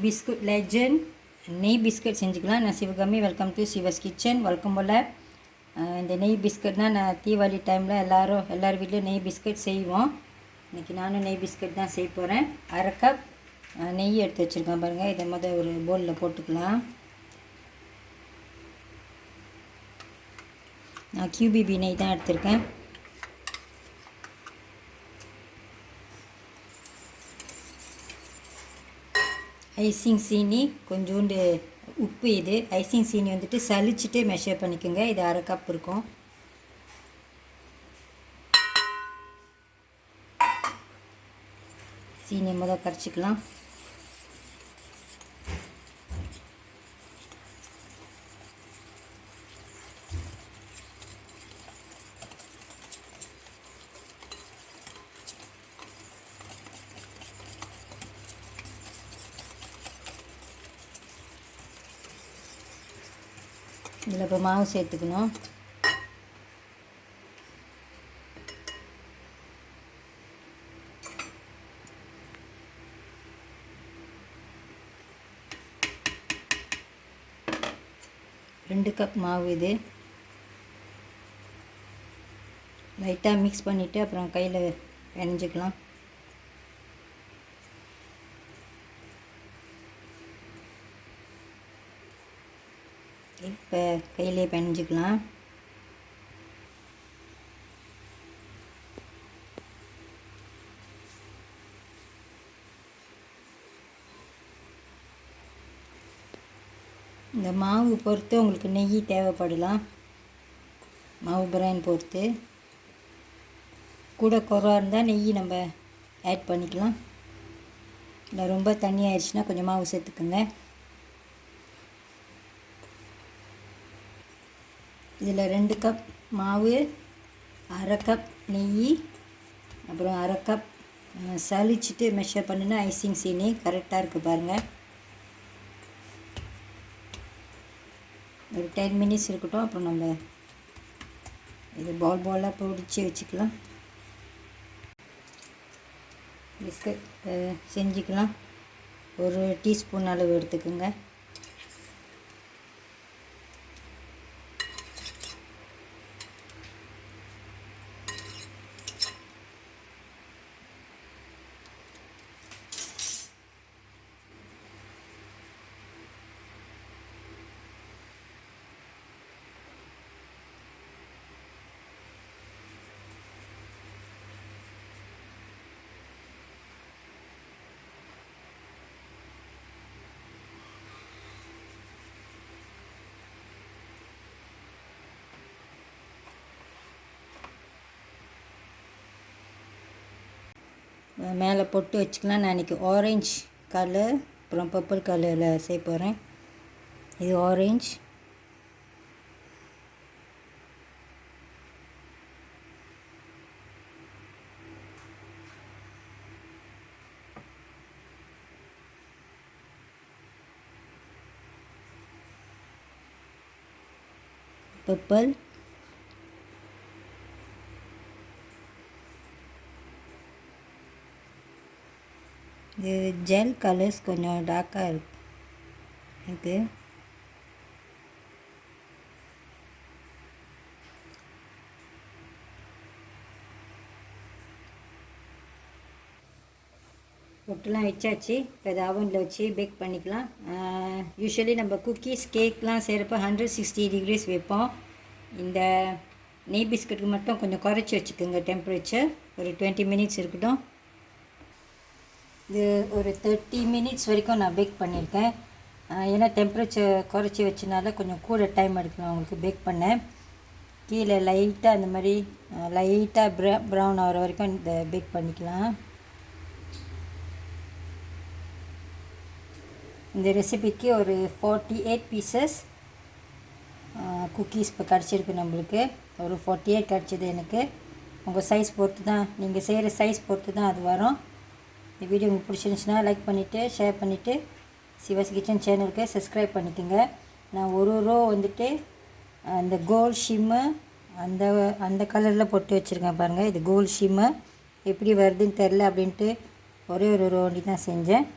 Biscuit legend நெய் biscuit செஞ்சுக்கலாம். நான் Sivakami. Welcome to Siva's kitchen. வழக்கம் போல் இந்த நெய் பிஸ்கட்னால் நான் தீபாவளி டைமில் எல்லார் வீட்லேயும் நெய் பிஸ்கட் செய்வோம். இன்றைக்கி நானும் நெய் பிஸ்கட் தான் செய்ய போகிறேன். அரை கப் நெய் எடுத்து வச்சுருக்கேன் பாருங்கள். இதை ஒரு பவுலில் போட்டுக்கலாம். நான் QBB நெய் தான் எடுத்திருக்கேன். ஐசிங் சீனி, கொஞ்சோண்டு உப்பு. இது ஐசிங் சீனி வந்துட்டு சலிச்சுட்டு மெஷர் பண்ணிக்கோங்க. இது அரை கப் இருக்கும். சீனி முதல் கரைச்சிக்கலாம். இதில் இப்போ மாவு சேர்த்துக்கணும். ரெண்டு கப் மாவு. இது லைட்டாக மிக்ஸ் பண்ணிவிட்டு அப்புறம் கையில் பிணைஞ்சிக்கலாம். இப்போ கையிலே பிணைஞ்சிக்கலாம். இந்த மாவு பொறுத்து உங்களுக்கு நெய் தேவைப்படலாம். மாவு பிரான் பொறுத்து கூட குறைவா இருந்தால் நெய் நம்ம ஆட் பண்ணிக்கலாம். இல்லை ரொம்ப தண்ணி ஆயிடுச்சுன்னா கொஞ்சம் மாவு சேர்த்துக்குங்க. இதில் 2 கப் மாவு, அரை கப் நெய், அப்புறம் அரை கப் சலிச்சுட்டு மெஷர் பண்ணுன்னா ஐசிங் சீனி கரெக்டாக இருக்குது பாருங்கள். ஒரு 10 மினிட்ஸ் இருக்கட்டும். அப்புறம் நம்ம இது பாலாக பிடிச்சி வச்சுக்கலாம். பிஸ்கட் செஞ்சுக்கலாம். ஒரு டீஸ்பூன் அளவு எடுத்துக்கோங்க. மேலே பொட்டு வச்சுக்கலாம். நான் இன்றைக்கி ஆரஞ்ச் கலர் அப்புறம் பர்பிள் கலரில் செய்ய போகிறேன். இது ஆரஞ்ச், பர்பிள், இது ஜெல் கலர்ஸ் கொஞ்சம் டார்க்காக இருக்கு. இது பொட்டுலாம் வச்சாச்சு. இப்போ இதை அவனில் வச்சு பேக் பண்ணிக்கலாம். யூஸ்வலி நம்ம குக்கீஸ் கேக்லாம் செய்கிறப்ப 160 டிகிரிஸ் வைப்போம். இந்த நெய் பிஸ்கட்டுக்கு மட்டும் கொஞ்சம் குறைச்சி வச்சுக்கோங்க டெம்பரேச்சர். ஒரு 20 மினிட்ஸ் இருக்கட்டும். இது ஒரு 30 மினிட்ஸ் வரைக்கும் நான் பேக் பண்ணியிருக்கேன். ஏன்னா டெம்பரேச்சர் குறைச்சி வச்சனால கொஞ்சம் கூட டைம் எடுக்கலாம் உங்களுக்கு பேக் பண்ண. கீழே லைட்டாக அந்த மாதிரி லைட்டாக ப்ரௌன் ஆகிற வரைக்கும் இந்த பேக் பண்ணிக்கலாம். இந்த ரெசிபிக்கு ஒரு 48 பீசஸ் குக்கீஸ் இப்போ கிடச்சிருக்கு நம்மளுக்கு. ஒரு 48 கிடச்சிது எனக்கு. உங்கள் சைஸ் பொறுத்து தான், நீங்கள் செய்கிற சைஸ் பொறுத்து தான் அது வரும். இந்த வீடியோ உங்களுக்கு பிடிச்சிருந்துச்சுன்னா லைக் பண்ணிவிட்டு ஷேர் பண்ணிவிட்டு சிவஸ் கிச்சன் சேனலுக்கு சப்ஸ்கிரைப் பண்ணிக்கோங்க. நான் ஒரு ரோ வந்துட்டு அந்த கோல்ட் ஷிம்மு அந்த கலரில் போட்டு வச்சுருக்கேன் பாருங்கள். இது கோல்ட் ஷிம்மு எப்படி வருதுன்னு தெரில அப்படின்ட்டு ஒரே ஒரு ரோ ஒண்டி தான் செஞ்சேன்.